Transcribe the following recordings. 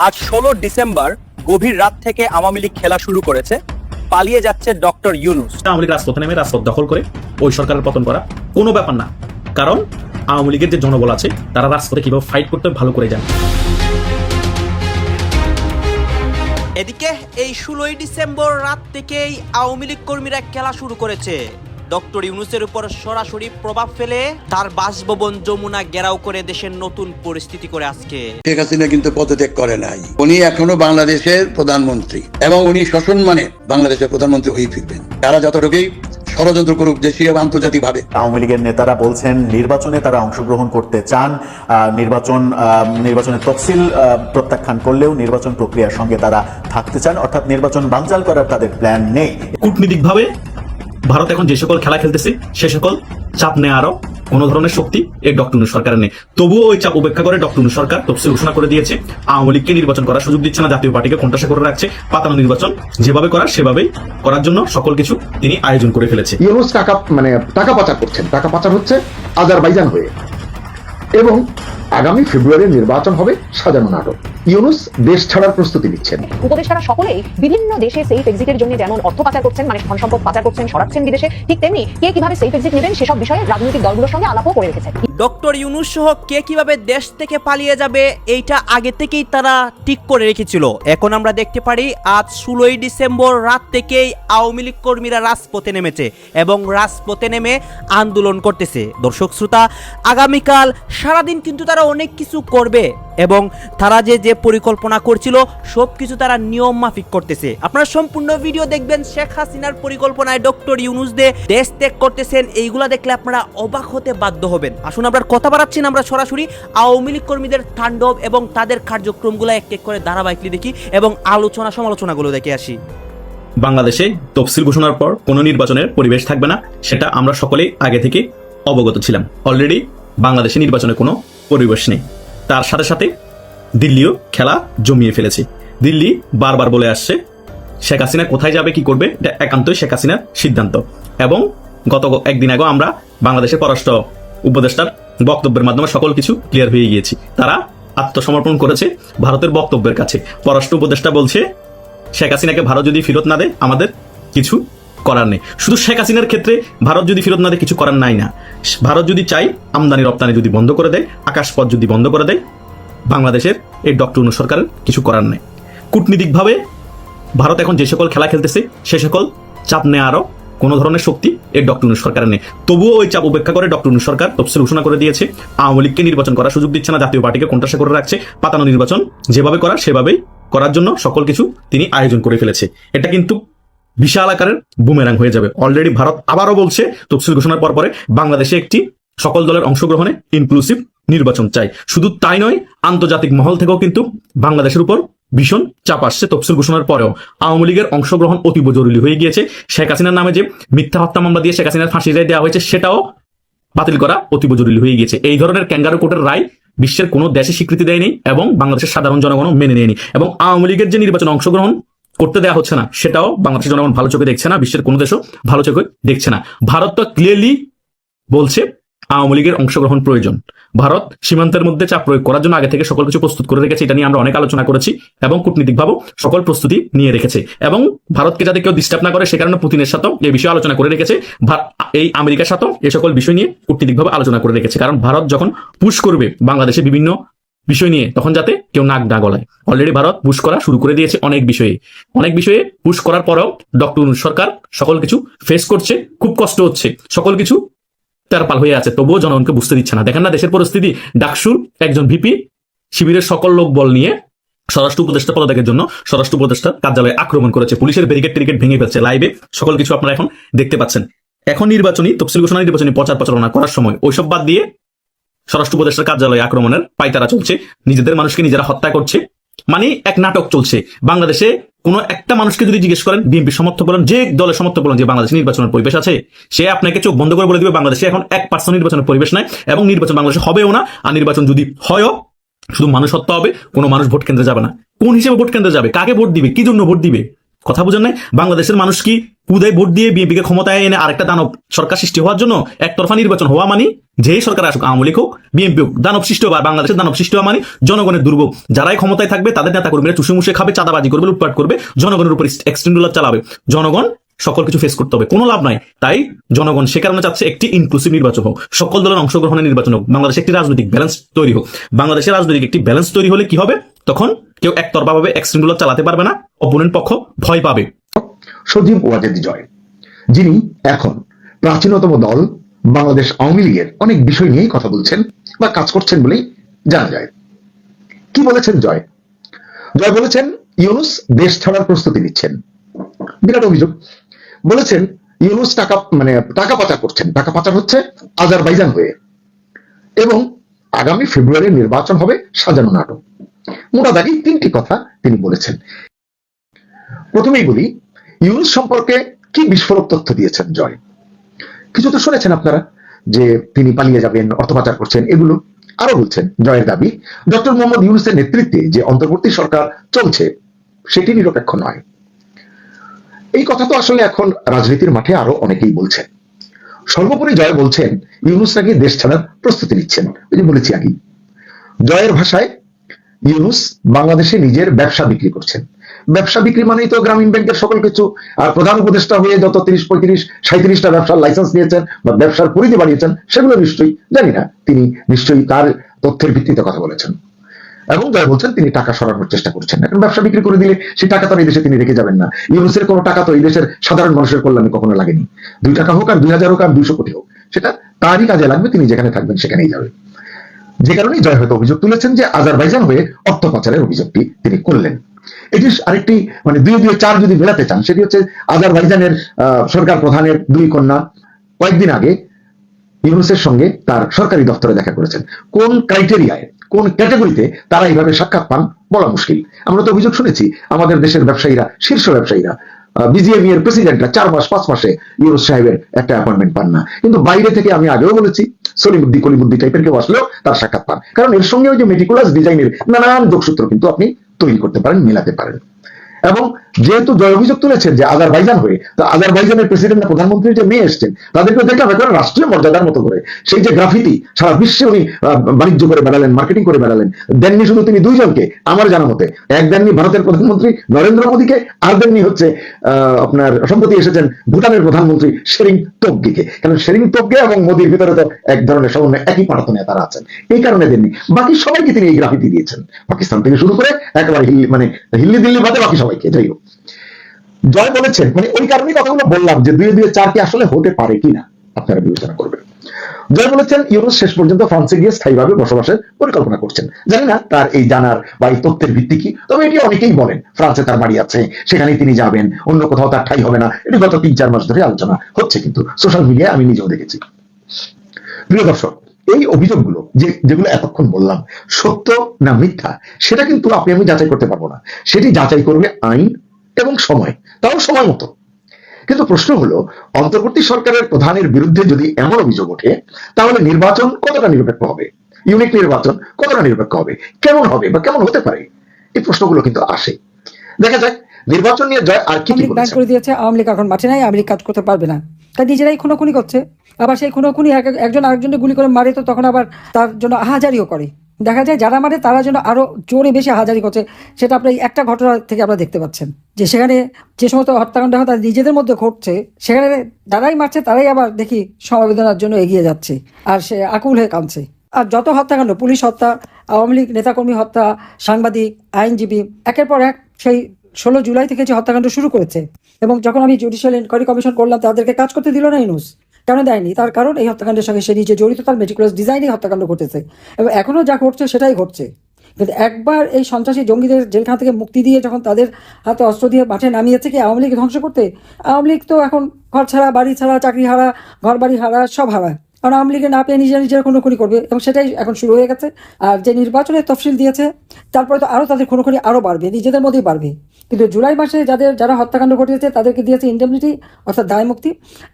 আজ 16 ডিসেম্বর গভীর রাত থেকে আওয়ামী লীগ খেলা শুরু করেছে। পালিয়ে যাচ্ছে ডক্টর ইউনূস। আওয়ামী লীগ রাজপথে নেমে রাজপথ দখল করে ওই সরকারের পতন করা কোনো ব্যাপার না, কারণ আওয়ামী লীগের যে জনবল আছে তারা রাজপথে কিভাবে ফাইট করতে ভালো করে জানে। এদিকে এই 16 ডিসেম্বর রাত থেকেই আওয়ামী লীগ কর্মীরা খেলা শুরু করেছে। ডক্টর ইউনূসের উপর সরাসরি প্রভাব ফেলে তার বাসভবন যমুনা ঘেরাও করে দেশের নতুন পরিস্থিতি করে আজকে। শেখ হাসিনা কিন্তু পদত্যাগ করে নাই, উনি এখনো বাংলাদেশের প্রধানমন্ত্রী এবং উনি সসম্মানে বাংলাদেশের প্রধানমন্ত্রী হয়ে ফিরবেন। তারা যতটুকুই ষড়যন্ত্র করুক দেশীয় এবং আন্তর্জাতিক ভাবে। আওয়ামী লীগের নেতারা বলছেন নির্বাচনে তারা অংশগ্রহণ করতে চান, নির্বাচনের তফসিল প্রত্যাখ্যান করলেও নির্বাচন প্রক্রিয়ার সঙ্গে তারা থাকতে চান, অর্থাৎ নির্বাচন বানচাল করার তাদের প্ল্যান নেই। কূটনীতিকভাবে ভারত এখন যে সকল খেলা খেলতেছে সে সকল চাপ নেওয়ারও কোন ধরনের শক্তি এই ডক্টর ইউনূস সরকারের নেই। তবুও ওই চাপ উপেক্ষা করে ডক্টর ইউনূস সরকার তফসিল ঘোষণা করে দিয়েছে। আওয়ামী লীগকে নির্বাচন করার সুযোগ দিচ্ছে না, জাতীয় পার্টিকে কোণঠাসা করে রাখছে। পাতানো নির্বাচন যেভাবে করার সেভাবেই করার জন্য সকল কিছু তিনি আয়োজন করে ফেলেছে। ইউনূস টাকা পাচার করছেন, টাকা পাচার হচ্ছে আজারবাইজান হয়ে, এবং আগামী ফেব্রুয়ারি নির্বাচন হবে সাজানো নাটক। ইউনূস দেশ ছাড়ার প্রস্তুতি নিচ্ছেন। উপদেষ্টারা সকলেই বিভিন্ন দেশে সেফ এক্সিটের জন্য যেমন অর্থ পাচার করছেন, মানে ধন সম্পদ পাচার করছেন, সরাচ্ছেন বিদেশে, ঠিক তেমনি কে কিভাবে সেফ এক্সিট নেবেন সেসব বিষয়ে রাজনৈতিক দলগুলোর সঙ্গে আলাপও করে রেখেছে। ডক্টর ইউনূস সহ কে কিভাবে দেশ থেকে পালিয়ে যাবে এইটা আগে থেকেই তারা ঠিক করে রেখেছিল। এখন আমরা দেখতে পারি আজ 16 ডিসেম্বর রাত থেকেই আওয়ামী লীগ কর্মীরা রাজপথে নেমেছে এবং রাজপথে নেমে আন্দোলন করতেছে। দর্শক শ্রোতা, আগামীকাল সারাদিন কিন্তু তারা অনেক কিছু করবে এবং তারা যে পরিকল্পনা করছিল সবকিছু তারা নিয়ম মাফিক করতেছে। আপনারা সম্পূর্ণ ভিডিও দেখবেন। শেখ হাসিনার পরিকল্পনায় ডক্টর ইউনূস দেশ ত্যাগ করতেছেন, এইগুলা দেখলে আপনারা অবাক হতে বাধ্য হবেন। আসুন আমরা কথা বাড়াচ্ছি না, আমরা সরাসরি আওয়ামী লীগ কর্মীদের তাণ্ডব এবং তাদের কার্যক্রমগুলো এক এক করে ধারাবাহিকলি দেখি এবং আলোচনা সমালোচনাগুলো দেখে আসি। বাংলাদেশে তফসিল ঘোষণার পর কোনো নির্বাচনের পরিবেশ থাকবে না, সেটা আমরা সকলেই আগে থেকে অবগত ছিলাম। অলরেডি বাংলাদেশে নির্বাচনের কোনো পরিবেশ নেই। তার সাথে সাথে দিল্লিও খেলা জমিয়ে ফেলেছে। দিল্লি বারবার বলে আসছে শেখ হাসিনা কোথায় যাবে, কি করবে, এটা একান্তই শেখ হাসিনার সিদ্ধান্ত। এবং গত একদিন আগে আমরা বাংলাদেশের পররাষ্ট্র উপদেষ্টার বক্তব্যের মাধ্যমে সকল কিছু ক্লিয়ার হয়ে গিয়েছি। তারা আত্মসমর্পণ করেছে ভারতের বক্তব্যের কাছে। পররাষ্ট্র উপদেষ্টা বলছে শেখ হাসিনাকে ভারত যদি ফেরত না দেয় আমাদের কিছু করার নেই। শুধু শেখ হাসিনার ক্ষেত্রে ভারত যদি ফেরত না দেয় কিছু করার নাই না। ভারত যদি চায় আমদানি রপ্তানি যদি বন্ধ করে দেয়, আকাশপথ যদি বন্ধ করে দেয়, বাংলাদেশের এই ডক্টর ইউনূস সরকারের কিছু করার নেই। কূটনীতিকভাবে ভারত এখন যে সকল খেলা খেলতেছে সে সকল চাপ নেওয়ারও কোনো ধরনের শক্তি এই ডক্টর ইউনূস সরকারের নেই। তবুও ওই চাপ উপেক্ষা করে ডক্টর ইউনূস সরকার তফসিল ঘোষণা করে দিয়েছে। আওয়ামী লীগকে নির্বাচন করার সুযোগ দিচ্ছে না, জাতীয় পার্টিকে কোণঠাসা করে রাখছে। পাতানো নির্বাচন যেভাবে করার সেভাবেই করার জন্য সকল কিছু তিনি আয়োজন করে ফেলেছে। এটা কিন্তু বিশাল আকারের বুমেরাং হয়ে যাবে। অলরেডি ভারত আবারও বলছে তফসিল ঘোষণার পরে বাংলাদেশে একটি সকল দলের অংশগ্রহণে ইনক্লুসিভ নির্বাচন চাই। শুধু তাই নয়, আন্তর্জাতিক মহল থেকেও কিন্তু বাংলাদেশের উপর ভীষণ চাপ আসছে। তফসিল ঘোষণার পরেও আওয়ামী লীগের অংশগ্রহণ অতীব জরুরি হয়ে গিয়েছে। শেখ হাসিনার নামে যে মিথ্যা হত্যা মামলা দিয়ে শেখ হাসিনার ফাঁসি রায় দেওয়া হয়েছে সেটাও বাতিল করা অতীব জরুরি হয়ে গিয়েছে। এই ধরনের ক্যাঙ্গারু কোর্টের রায় বিশ্বের কোনো দেশে স্বীকৃতি দেয়নি এবং বাংলাদেশের সাধারণ জনগণও মেনে নেয়নি। এবং আওয়ামী লীগের যে নির্বাচন অংশগ্রহণ করতে দেওয়া হচ্ছে না সেটাও বাংলাদেশের জনগণ ভালো চোখে দেখছে না, বিশ্বের কোনো দেশও ভালো চোখে দেখছে না। ভারত তো ক্লিয়ারলি বলছে আওয়ামী লীগের অংশগ্রহণ প্রয়োজন। ভারত সীমান্তের মধ্যে চাপ প্রয়োগ করার জন্য আগে থেকে সকল কিছু প্রস্তুত করে রেখেছে। এটা নিয়ে আমরা অনেক আলোচনা করেছি এবং কূটনীতিকভাবেও সকল প্রস্তুতি নিয়ে রেখেছে এবং ভারতকে যাতে কেউ ডিস্টার্ব না করে সে কারণে পুতিনের সাথেও এই বিষয়ে আলোচনা করে রেখেছে। এই আমেরিকার সাথেও এই সকল বিষয় নিয়ে কূটনীতিকভাবে আলোচনা করে রেখেছে। কারণ ভারত যখন পুশ করবে বাংলাদেশে বিভিন্ন বিষয় নিয়ে তখন যাতে কেউ নাক না গলায়। অলরেডি ভারত পুশ করা শুরু করে দিয়েছে অনেক বিষয়ে পুশ করার পরেও ডক্টর ইউনূস সরকার সকল কিছু ফেস করছে, খুব কষ্ট হচ্ছে, সকল কিছু তারপাল হয়ে আছে, তবুও জনগণকে বুঝতে দিচ্ছে না। দেখেন না দেশের পরিস্থিতি। ডাকসুর একজন ভিপি শিবিরের সকল লোক বল নিয়ে স্বরাষ্ট্র উপদেষ্টা পদত্যাগের জন্য স্বরাষ্ট্র উপদেষ্টার কার্যালয়ে আক্রমণ করেছে। পুলিশের ব্যারিকেড টেরিকেড ভেঙে ফেলছে। লাইভে সকল কিছু আপনারা এখন দেখতে পাচ্ছেন। এখন নির্বাচনী তফসিল ঘোষণা নির্বাচনী প্রচারণা করার সময় ওইসব বাদ দিয়ে স্বরাষ্ট্র উপদেষ্টার কার্যালয়ে আক্রমণের পাইতারা চলছে। নিজেদের মানুষকে নিজেরা হত্যা করছে, মানে এক নাটক চলছে। বাংলাদেশে কোনো একটা মানুষকে যদি জিজ্ঞেস করেন, বিএনপি সমর্থক বলেন, যে দলের সমর্থক বলেন যে বাংলাদেশে নির্বাচনের পরিবেশ আছে, সে আপনাকে চোখ বন্ধ করে বলে দিবে বাংলাদেশে এখন 1% নির্বাচনের পরিবেশ নাই এবং নির্বাচন বাংলাদেশে হবেও না। আর নির্বাচন যদি হয়ও শুধু মানুষ হত্যা হবে, কোনো মানুষ ভোট কেন্দ্রে যাবে না। কোন হিসেবে ভোট কেন্দ্রে যাবে, কাকে ভোট দিবে, কি জন্য ভোট দিবে, কথা বুঝেন নাই? বাংলাদেশের মানুষ কি পুদায় ভোট দিয়ে বিএনপিকে ক্ষমতায় এনে আরেকটা দানব সরকার সৃষ্টি হওয়ার জন্য একতরফা নির্বাচন হওয়া মানে, যেই সরকার আসুক, আওয়ামী লীগ হোক বিএনপি হোক, দানব সৃষ্টি হওয়া, বাংলাদেশের দানব সৃষ্টি হওয়া মানে জনগণের দুর্ভোগ। যারাই ক্ষমতায় থাকবে তাদের নেতা কর্মীরা চুষে মুষে খাবে, চাঁদাবাজি করবে, লুটপাট করবে, জনগণের উপর এক্সটেন্ডুলার চালাবে, জনগণ সকল কিছু ফেস করতে হবে, কোনো লাভ নাই। তাই জনগণ সে কারণে চাচ্ছে একটি ইনক্লুসিভ নির্বাচন হোক, সকল দলের অংশগ্রহণের নির্বাচন হোক, বাংলাদেশে একটি রাজনৈতিক ব্যালেন্স তৈরি হোক। বাংলাদেশের রাজনৈতিক একটি ব্যালেন্স তৈরি হলে কি হবে, তখন কেউ একতরফাভাবে এক্সটেন্ডুলার চালাতে পারবে না, অপোনেন্ট পক্ষ ভয় পাবে। সজীব ওয়াজেদ জয়, যিনি এখন প্রাচীনতম দল বাংলাদেশ আওয়ামী লীগের অনেক বিষয় নিয়েই কথা বলছেন বা কাজ করছেন বলেই জানা যায়। কি বলেছেন জয়? জয় বলেছেন ইউনূস দেশ ছাড়ার প্রস্তুতি নিচ্ছেন, বিরাট অভিযোগ। বলেছেন ইউনূস টাকা পাচার করছেন, টাকা পাচার হচ্ছে আজারবাইজান হয়ে, এবং আগামী ফেব্রুয়ারির নির্বাচন হবে সাজানো নাটক। মোটা দাগি তিনটি কথা তিনি বলেছেন। প্রথমেই বলি, ইউনূস সম্পর্কে কি বিস্ফোরক তথ্য দিয়েছেন জয়। কিছু তো শুনেছেন আপনারা যে তিনি পালিয়ে যাবেন, অর্থ পাচার করছেন, এগুলো। আরো বলছেন জয়ের দাবি ডক্টর মোহাম্মদ ইউনূসের নেতৃত্বে যে অন্তর্বর্তী সরকার চলছে সেটি নিরপেক্ষ নয়। এই কথা তো আসলে এখন রাজনীতির মাঠে আরো অনেকেই বলছেন। সর্বোপরি জয় বলছেন ইউনূস নাকি দেশ ছাড়ার প্রস্তুতি নিচ্ছেন। ওই যে বলেছি আগেই, জয়ের ভাষায় ইউনূস বাংলাদেশে নিজের ব্যবসা বিক্রি করছেন। ব্যবসা বিক্রি মানেই তো গ্রামীণ ব্যাংকের সকল কিছু। আর প্রধান উপদেষ্টা হয়ে যত 30, 35, 37টা ব্যবসার লাইসেন্স নিয়েছেন বা ব্যবসার পরিধি বাড়িয়েছেন, সেগুলো নিশ্চয়ই জানি না, তিনি নিশ্চয়ই তার তথ্যের ভিত্তিতে কথা বলেছেন। এবং জয় বলছেন তিনি টাকা সরানোর চেষ্টা করছেন। এখন ব্যবসা বিক্রি করে দিলে সেই টাকা তো এই দেশে তিনি রেখে যাবেন না। ইউনূসের কোনো টাকা তো এই দেশের সাধারণ মানুষের কল্যাণে কখনো লাগেনি। 2 টাকা হোক আর 2000 হোক আর 200 কোটি হোক, সেটা তারই কাজে লাগবে, তিনি যেখানে থাকবেন সেখানেই যাবে। যে কারণেই জয় হয়তো অভিযোগ তুলেছেন যে আজারবাইজান হয়ে অর্থ পাচারের অভিযোগটি তিনি করলেন। এটি আরেকটি 2 2 4 যদি মেলাতে চান, সেটি হচ্ছে আজারবাইজানের সরকার প্রধানের 2 কন্যা কয়েকদিন আগে ইউনূসের সঙ্গে তার সরকারি দপ্তরে দেখা করেছেন। কোন ক্রাইটেরিয়ায়, কোন ক্যাটাগরিতে তারা এইভাবে সাক্ষাৎ পান বলা মুশকিল। আমরা তো অভিযোগ শুনেছি আমাদের দেশের ব্যবসায়ীরা, শীর্ষ ব্যবসায়ীরা, বিজিএমই এর প্রেসিডেন্টরা 4 মাস 5 মাসে ইউনূস সাহেবের একটা অ্যাপয়েন্টমেন্ট পান না। কিন্তু বাইরে থেকে আমি আগেও বলেছি সলিমুদ্দি কলিমুদ্দি টাইপের কেউ আসলেও তার সাক্ষাৎ পান, কারণ এর সঙ্গে ওই যে মেটিকুলাস ডিজাইনের নানান যোগসূত্র কিন্তু আপনি তৈরি করতে পারেন, মেলাতে পারেন। এবং যেহেতু জয় অভিযোগ তুলেছেন যে আজারবাইজান হয়ে, তো আজারবাইজানের প্রেসিডেন্ট না প্রধানমন্ত্রী যে মেয়ে এসছেন, তাদেরকে দেখলাম এখন রাষ্ট্রীয় মর্যাদার মতো করে সেই যে গ্রাফিতি সারা বিশ্বে উনি বাণিজ্য করে বেড়ালেন, মার্কেটিং করে বেড়ালেন। দেননি শুধু তিনি 2 জনকে, আমার জানা মতে, এক দেননি ভারতের প্রধানমন্ত্রী নরেন্দ্র মোদীকে, আর দেননি হচ্ছে আপনার সম্প্রতি এসেছেন ভুটানের প্রধানমন্ত্রী শেরিং তোবগেকে। কারণ শেরিং তোবগে এবং মোদীর ভিতরে তো এক ধরনের সমন্বয়, একই পাঠাতনে তারা আছেন, এই কারণে দেননি। বাকি সবাইকে তিনি এই গ্রাফিতি দিয়েছেন, পাকিস্তান থেকে শুরু করে একেবারে হিল্লি দিল্লি বাদে বাকি সবাইকে। যাই হোক, জয় বলেছেন ওই কারণেই কথাগুলো বললাম যে 2 2 4 কি আসলে হতে পারে কিনা আপনারা বিবেচনা করবেন। জয় বলেছেন ইউনূস শেষ পর্যন্ত ফ্রান্সে গিয়ে স্থায়ীভাবে বসবাসের পরিকল্পনা করছেন। জানি না তার এই জানার বা এই তথ্যের ভিত্তি কি, তবে এটি অনেকেই বলেন ফ্রান্সে তার বাড়ি আছে, সেখানেই তিনি যাবেন, অন্য কোথাও তার ঠাঁই হবে না। এটি গত 3-4 মাস ধরে আলোচনা হচ্ছে, কিন্তু সোশ্যাল মিডিয়ায় আমি নিজেও দেখেছি। প্রিয় দর্শক, এই অভিযোগগুলো যেগুলো এতক্ষণ বললাম সত্য না মিথ্যা, সেটা কিন্তু আপনি আমি যাচাই করতে পারবো না। সেটি যাচাই করবে আইন এবং সময়, তাও সময় মতো। কিন্তু প্রশ্ন হলো, অন্তর্বর্তী সরকারের প্রধানের বিরুদ্ধে যদি এমন অভিযোগ ওঠে, তাহলে নির্বাচন কতটা নিরপেক্ষ হবে, ইউনিক নির্বাচন কতটা নিরপেক্ষ হবে, কেমন হবে বা কেমন হতে পারে, এই প্রশ্নগুলো কিন্তু আসে। দেখা যাক নির্বাচন নিয়ে জয় আর কি ব্যান করে দিয়েছে। আওয়ামী লীগ এখন মাঠে নাই, আওয়ামী লীগ কাজ করতে পারবে না, তাই নিজেরাই খুনোখুনি করছে। আবার সেই খুনোখুনি একজন আরেকজনকে গুলি করে মারে, তো তখন আবার তার জন্য আহাজারিও করে। দেখা যায় যারা মারে তারা যেন আরো জোরে বেশি হাজারি করছে। সেটা আপনার একটা ঘটনা থেকে আপনারা দেখতে পাচ্ছেন যে সেখানে যে সমস্ত হত্যাকাণ্ড হয় তারা নিজেদের মধ্যে ঘটছে, সেখানে যারাই মারছে তারাই আবার দেখি সমবেদনার জন্য এগিয়ে যাচ্ছে, আর সে আকুল হয়ে কাঁদছে। আর যত হত্যাকাণ্ড, পুলিশ হত্যা, আওয়ামী লীগ নেতাকর্মী হত্যা, সাংবাদিক, আইনজীবী, একের পর এক সেই 16 জুলাই থেকে যে হত্যাকাণ্ড শুরু করেছে। এবং যখন আমি জুডিশিয়াল ইনকোয়ারি কমিশন করলাম, তাদেরকে কাজ করতে দিল না ইউনূস। কেন দেয়নি? তার কারণ এই হত্যাকাণ্ডের সঙ্গে সে নিজে জড়িত, তার মেটিকুলাস ডিজাইনেই হত্যাকাণ্ড ঘটেছে এবং এখনও যা ঘটছে সেটাই ঘটছে। কিন্তু একবার এই সন্ত্রাসী জঙ্গিদের জেলখানা থেকে মুক্তি দিয়ে যখন তাদের হাতে অস্ত্র দিয়ে মাঠে নামিয়েছে কি আওয়ামী লীগ ধ্বংস করতে, আওয়ামী লীগ তো এখন ঘর ছাড়া, বাড়ি ছাড়া, চাকরি হারা, ঘর বাড়ি হারা, সব হারা। কারণ আওয়ামী লীগে না পেয়ে নিজেরা খুনোখুনি করবে, এবং সেটাই এখন শুরু হয়ে গেছে। আর যে নির্বাচনের তফসিল দিয়েছে, তারপরে তো আরও তাদের খুনোখুনি আরও বাড়বে, নিজেদের মধ্যেই বাড়বে। কিন্তু জুলাই মাসে যারা হত্যাকাণ্ড ঘটিয়েছে তাদেরকে দিয়েছে ইন্ডেমনিটি, অর্থাৎ দায় মুক্তি।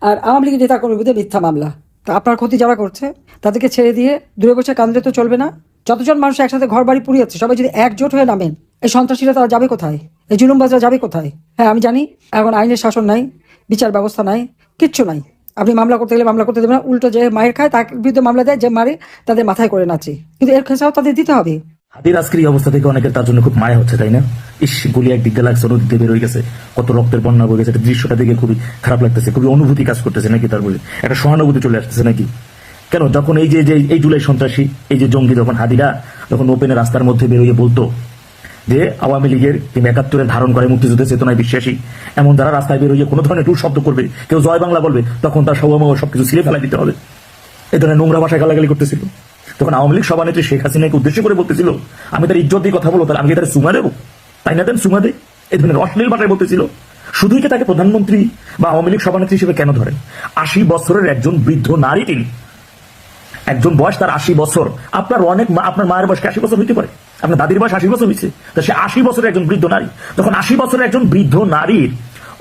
আর আওয়ামী লীগের নেতাকর্মীর বিরুদ্ধে মিথ্যা মামলা। তা আপনার ক্ষতি যারা করছে তাদেরকে ছেড়ে দিয়ে দূরে বসে কাঁদলে তো চলবে না। যতজন মানুষ একসাথে ঘর বাড়ি পুড়িয়েছে, সবাই যদি একজোট হয়ে নামেন, এই সন্ত্রাসীরা তারা যাবে কোথায়? এই জুলুমবাজরা যাবে কোথায়? হ্যাঁ, আমি জানি এখন আইনের শাসন নাই, বিচার ব্যবস্থা নাই, কিচ্ছু নাই। আপনি মামলা করতে গেলে মামলা করতে দেবেন না, উল্টো যে মায়ের খায় তার বিরুদ্ধে মামলা দেয়, যে মারে তাদের মাথায় করে নাচে, কিন্তু এর খেসাও তাদের দিতে হবে। হাদির আজকের এই অবস্থা থেকে অনেকের তার জন্য খুব মায়া হচ্ছে, তাই না? ইস, গুলি একদিক দিয়ে লাগছে, অন্যদিক দিয়ে বের হয়ে গেছে, কত রক্তের বন্যা বয়ে গেছে, দৃশ্যটা দেখে খুবই খারাপ লাগতেছে, খুবই অনুভূতি কাজ করতেছে নাকি, তার বলে একটা সহানুভূতি চলে আসতেছে নাকি। কেন যখন এই যে এই জুলাই সন্ত্রাসী, এই যে জঙ্গি, যখন হাদিরা যখন ওপেনে রাস্তার মধ্যে বেরোয় বলতো যে আওয়ামী লীগের কিংবা ৭১-এর ধারণ করে মুক্তিযুদ্ধের চেতনায় বিশ্বাসী, এমন যারা রাস্তায় বেরোয় কোনো ধরনের টুর শব্দ করবে, কেউ জয় বাংলা বলবে, তখন তার সবকিছু ছিঁড়ে ফেলা দিতে হবে, এ ধরনের নোংরা ভাষায় গালাগালি করতেছিল। তখন আওয়ামী লীগ সভানেত্রী শেখ হাসিনাকে উদ্দেশ্য করে বলতেছিল, আমি তার ইজ্জত দিয়ে কথা বলবো, তাহলে আমি তার সুমা দেবো, তাই না দেন সুমা দে, এই ধরনের অশ্লীল ভাষায় বলতেছিল। শুধুই কি তাকে প্রধানমন্ত্রী বা আওয়ামী লীগ সভানেত্রী হিসেবে কেন ধরেন? ৮০ বছরের একজন বৃদ্ধ নারী তিনি, একজন বয়স তার ৮০ বছর। আপনার মায়ের বয়স ৮০ বছর হইতে পারে, আপনার দাদির বয়স ৮০ বছর হয়েছে, তো সে ৮০ বছরের একজন বৃদ্ধ নারী। তখন ৮০ বছরের একজন বৃদ্ধ নারীর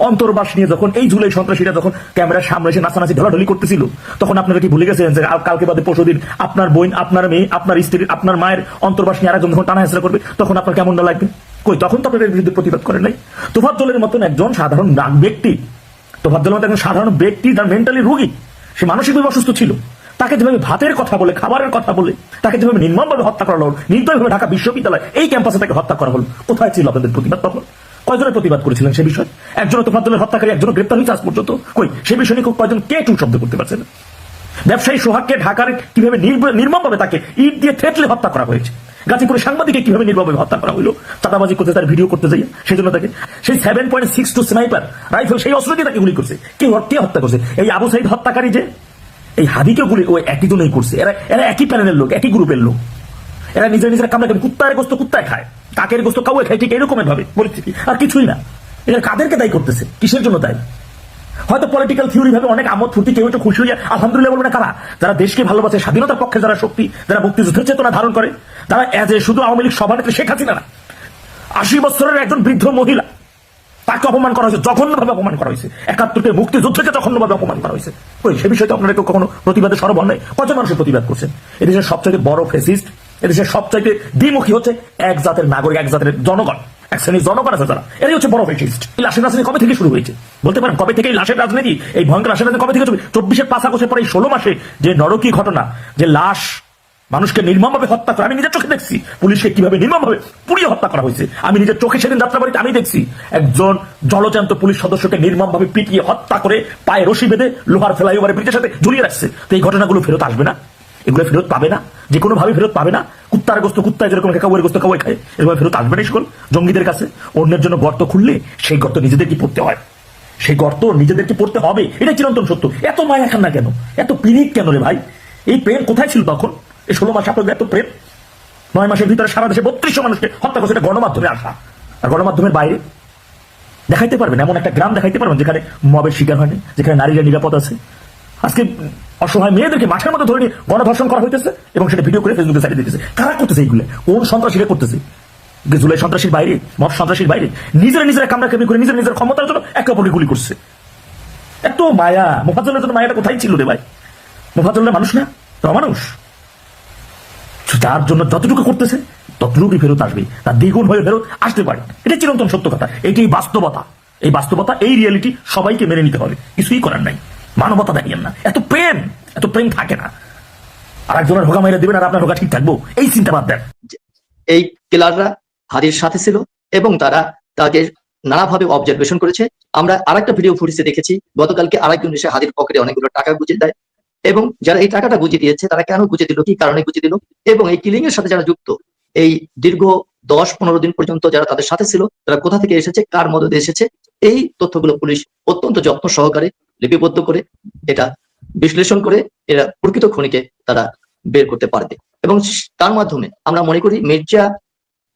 অন্তর্বাস নিয়ে যখন এই জুলাই সন্ত্রাসীরা যখন ক্যামেরার সামনে এসে নাচানাচি ঢলাঢলি করতেছিল, তখন আপনারা কি ভুলে গেছেন যে কালকে বাদে পরশুদিন আপনার বোন, আপনার মেয়ে, আপনার স্ত্রী, আপনার মায়ের অন্তর্বাস নিয়ে আরেকজন যখন টানা হেঁচড়া করবে, তখন আপনার কেমন না লাগবে? কই, তখন তো আপনাদের বিরুদ্ধে প্রতিবাদ করেন নাই। তোফাজ্জলের মতন একজন সাধারণ ব্যক্তি, তোফাজ্জলের মতো একজন সাধারণ ব্যক্তি, যার মেন্টালি রোগী, সে মানসিকভাবে অসুস্থ ছিল, তাকে যেভাবে ভাতের কথা বলে, খাবারের কথা বলে, তাকে যেভাবে নির্মমভাবে হত্যা করা হলো, নির্দয়ভাবে ঢাকা বিশ্ববিদ্যালয় এই ক্যাম্পাসে তাকে হত্যা করা হলো, কোথায় ছিল আপনাদের প্রতিবাদ? তখন কয়জনের প্রতিবাদ করেছিলেন সে বিষয়ে? একজনও তোফাজ্জলের হত্যাকারী একজনও গ্রেপ্তার হয়েছে আজ পর্যন্ত? কই, সে বিষয় নিয়ে কয়জন কে টুল শব্দ করতে পারছে না? ব্যবসায়ী সোহাগকে ঢাকার কিভাবে নির্মমভাবে তাকে ইট দিয়ে থেতলে হত্যা করা হয়েছে, গাজীপুরে সাংবাদিককে কিভাবে নির্মমভাবে হত্যা করা হলো, চাঁদাবাজি করতে, তার ভিডিও করতে যাই, সেই জন্য তাকে সেই 7.62 স্নাইপার রাইফেল, সেই অস্ত্র দিয়ে তাকে গুলি করছে। কে হত্যা করছে? এই আবু সাইদ হত্যাকারী যে এই হাদিকে গুলি ওই একই জন্যই করছে। এরা একই প্যানেলের লোক, একই গ্রুপের লোক, এরা নিজেরা কামড়া কেন, কুত্তার গোস্ত কুত্তায় খায়, কাকের গোস্ত কাউয়ে খায়, ঠিক এরকমের ভাবে পরিস্থিতি, আর কিছুই না। এরা কাদেরকে দায়ী করতেছে, কিসের জন্য দায়ী? হয়তো পলিটিক্যাল থিওরি ভাবে অনেক আমোদ ফুর্তি, কেউ একটু খুশি হয়ে আলহামদুলিল্লাহ বলবে না। কারা? যারা দেশকে ভালোবাসে, স্বাধীনতার পক্ষে যারা শক্তি, যারা মুক্তিযুদ্ধের চেতনা ধারণ করে, তারা শুধু আওয়ামী লীগ সভানেত্রী শেখ হাসিনা না, ৮০ বছরের একজন বৃদ্ধ মহিলা, তাকে অপমান করা হয়েছে, জঘন্যভাবে অপমান করা হয়েছে, ৭১-কে মুক্তিযুদ্ধকে জঘন্যভাবে অপমান করা হয়েছে। ওই সে বিষয়ে তো আপনারা কেউ কখনো প্রতিবাদে সরব নয়। কজন মানুষের প্রতিবাদ করছেন? এদেশের সবচাইতে বড় ফেসিস্ট, এদেশের সবচাইতে দ্বিমুখী হচ্ছে এক জাতের নাগরিক, এক জাতের জনগণ, এক শ্রেণীর জনগণ আছে যারা, এরাই হচ্ছে বড় ফেসিস্ট। এই লাশের রাজনীতি কবে থেকে শুরু হয়েছে বলতে পারেন? কবে থেকে এই লাশের রাজনীতি, এই ভয়ঙ্কর লাশের রাজনীতি কবে থেকে? ২৪-এর ৫ আগস্টের পরে এই ১৬ মাসে যে নরকীয় ঘটনা, যে লাশ মানুষকে নির্মমভাবে হত্যা করা, আমি নিজের চোখে দেখছি পুলিশকে কিভাবে নির্মমভাবে পুড়িয়ে হত্যা করা হয়েছে। আমি নিজের চোখে সেদিন যাত্রাবাড়িতে আমি দেখছি একজন জলজান্ত পুলিশ সদস্যকে নির্মমভাবে পিটিয়ে হত্যা করে পায়ে রশি বেঁধে লোহার ফ্লাইওভারে ব্রিজের সাথে ঝুলিয়ে রাখছে। তো এই ঘটনাগুলো ফেরত আসবে না, এগুলো ফেরত পাবে না, যে কোনো ভাবে ফেরত পাবে না। কুত্তার গোস্ত কুত্তায় যেরকম কাউয়ের গোস্ত কাউয়ে খায়, এরকম ফেরত আসবে না। সকল জঙ্গিদের কাছে অন্যের জন্য গর্ত খুললে সেই গর্ত নিজেদেরকে পড়তে হয়, সেই গর্ত নিজেদেরকে পড়তে হবে, এটা চিরন্তন সত্য। এত মায়া খান না কেন, এত পিরিক কেন রে ভাই? এই প্রেম কোথায় ছিল তখন? এই 16 মাসে আপনাদের এত প্রেম? 9 মাসের ভিতরে সারা দেশে ৩২০০ মানুষকে হত্যা করছে, এটা গণমাধ্যমে আসা। আর গণমাধ্যমের বাইরে দেখাইতে পারবেন এমন একটা গ্রাম দেখাইতে পারবেন যেখানে মবের শিকার হয়নি, যেখানে নারীরা নিরাপদ আছে? আজকে অসহায় মেয়েদেরকে মাঠের মধ্যে ধরে নিয়ে গণধর্ষণ করা হইতেছে এবং সেটা ভিডিও করে ফেসবুকে ছাড়িয়ে দিতেছে। কারা করতেছে এইগুলো? কোন সন্ত্রাসীরা করতেছে? জুলাই সন্ত্রাসীর বাইরে, মব সন্ত্রাসীর বাইরে নিজেরা কামড়াকামি করে নিজের ক্ষমতার জন্য একে অপরকে গুলি করছে। এত মায়া! মোফাজ্জলের জন্য মায়াটা কোথায় ছিল রে ভাই? মোফাজ্জলের মানুষ না তো মানুষ, তার জন্য যতটুকু করতেছে ততটুকুই ফেরত আসবে, তার দ্বিগুণ হয়ে ফেরত আসতে পারে। এটা চিরন্তন সত্য কথা, এটাই বাস্তবতা। এই বাস্তবতা, এই রিয়েলিটি সবাইকে মেনে নিতে হবে, কিছুই করার নাই। মানবতা দেখিয়েন না, এত প্রেম থাকে না। আর একজনের হোগা মাইরা দিবেন আর আপনার হোগা ঠিক থাকবো, এই চিন্তা বাদ দেন। এই কিলাররা হাদির সাথে ছিল এবং তারা তাকে নানাভাবে অবজারভেশন করেছে। আমরা আরেকটা ভিডিও ফুটেজে দেখেছি, গতকালকে আরেকজন এসে হাদির পকেটে অনেকগুলো টাকা গুঁজে দেয়, এবং যারা এই টাকাটা গুঁজে দিয়েছে তারা কেন গুঁজে দিল, কি কারণে গুঁজে দিল, এবং এই কিলিং এর সাথে যারা যুক্ত, এই দীর্ঘ 10-15 দিন পর্যন্ত যারা তাদের সাথে ছিল, তারা কোথা থেকে এসেছে, কার মদদে এসেছে, এই তথ্যগুলো পুলিশ অত্যন্ত যত্ন সহকারে লিপিবদ্ধ করে, এটা বিশ্লেষণ করে এরা প্রকৃত খুনিকে তারা বের করতে পারবে। এবং তার মাধ্যমে আমরা মনে করি মির্জা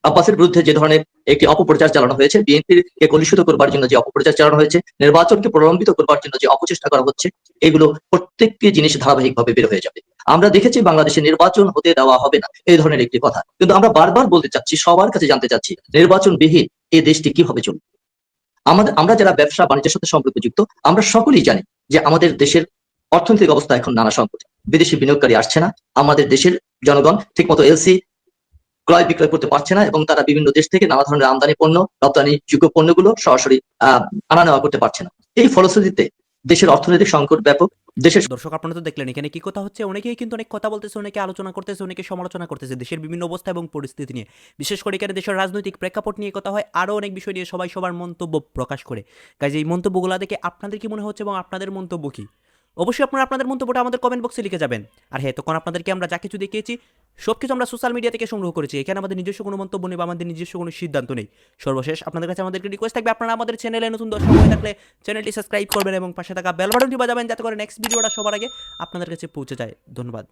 আব্বাসের বিরুদ্ধে যে ধরনের একটি অপপ্রচার চালানো হয়েছে, বিএনপিকে কলুষিত করবার জন্য যে অপপ্রচার চালানো হয়েছে, নির্বাচনকে প্রলম্বিত করবার জন্য যে অপচেষ্টা করা হচ্ছে, এগুলো প্রত্যেকটি জিনিস ধারাবাহিকভাবে বের হয়ে যাবে। আমরা দেখেছি বাংলাদেশে নির্বাচন হতে দেওয়া হবে না, এই ধরনের একটি কথা, কিন্তু আমরা বারবার বলতে চাচ্ছি, সবার কাছে জানতে চাচ্ছি, নির্বাচনবিহীন এই দেশটি কিভাবে চলবে? আমরা যারা ব্যবসা বাণিজ্যের সাথে সম্পর্কযুক্ত, আমরা সকলেই জানি যে আমাদের দেশের অর্থনৈতিক অবস্থা এখন নানা সংকটে, বিদেশি বিনিয়োগকারী আসছে না, আমাদের দেশের জনগণ ঠিকমতো এলসি ক্রয় বিক্রয় করতে পারছে না, এবং তারা বিভিন্ন দেশ থেকে নানা ধরনের আমদানি পণ্য, রপ্তানি যোগ্য পণ্যগুলো সরাসরি আনা নেওয়া করতে পারছে না। এই ফলশ্রুতিতে দেশের অর্থনৈতিক সংকট ব্যাপক, দেশের দর্শক আপনারা তো দেখলেন এখানে কি কথা হচ্ছে, অনেকেই কিন্তু অনেক কথা বলতেছে, অনেকে আলোচনা করতেছে, অনেকে সমালোচনা করতেছে দেশের বিভিন্ন অবস্থা এবং পরিস্থিতি নিয়ে। বিশেষ করে এখানে দেশের রাজনৈতিক প্রেক্ষাপট নিয়ে কথা হয়, আরও অনেক বিষয় নিয়ে সবাই সবার মন্তব্য প্রকাশ করে। কাজে এই মন্তব্যগুলো দেখে আপনাদের কি মনে হচ্ছে এবং আপনাদের মন্তব্য কি? অবশ্যই আপনারা আপনাদের মন্তব্যটা আমাদের কমেন্ট বক্সে লিখে যাবেন। আর হ্যাঁ, তখন আপনাদেরকে আমরা যা কিছু দেখিয়েছি সব কিছু আমরা সোশ্যাল মিডিয়া থেকে সংগ্রহ করেছি, এখানে আমাদের নিজস্ব কোনো মন্তব্য নেই বা আমাদের নিজস্ব কোনো সিদ্ধান্ত নেই। সর্বশেষ আপনাদের কাছে আমাদেরকে রিকোয়েস্ট থাকবে, আপনারা আমাদের চ্যানেলে নতুন দর্শক হয়ে থাকলে চ্যানেলটি সাবস্ক্রাইব করবেন এবং পাশে থাকা বেল বাটনটি বাজাবেন, যাতে করে নেক্সট ভিডিওটা সবার আগে আপনাদের কাছে পৌঁছে যায়। ধন্যবাদ।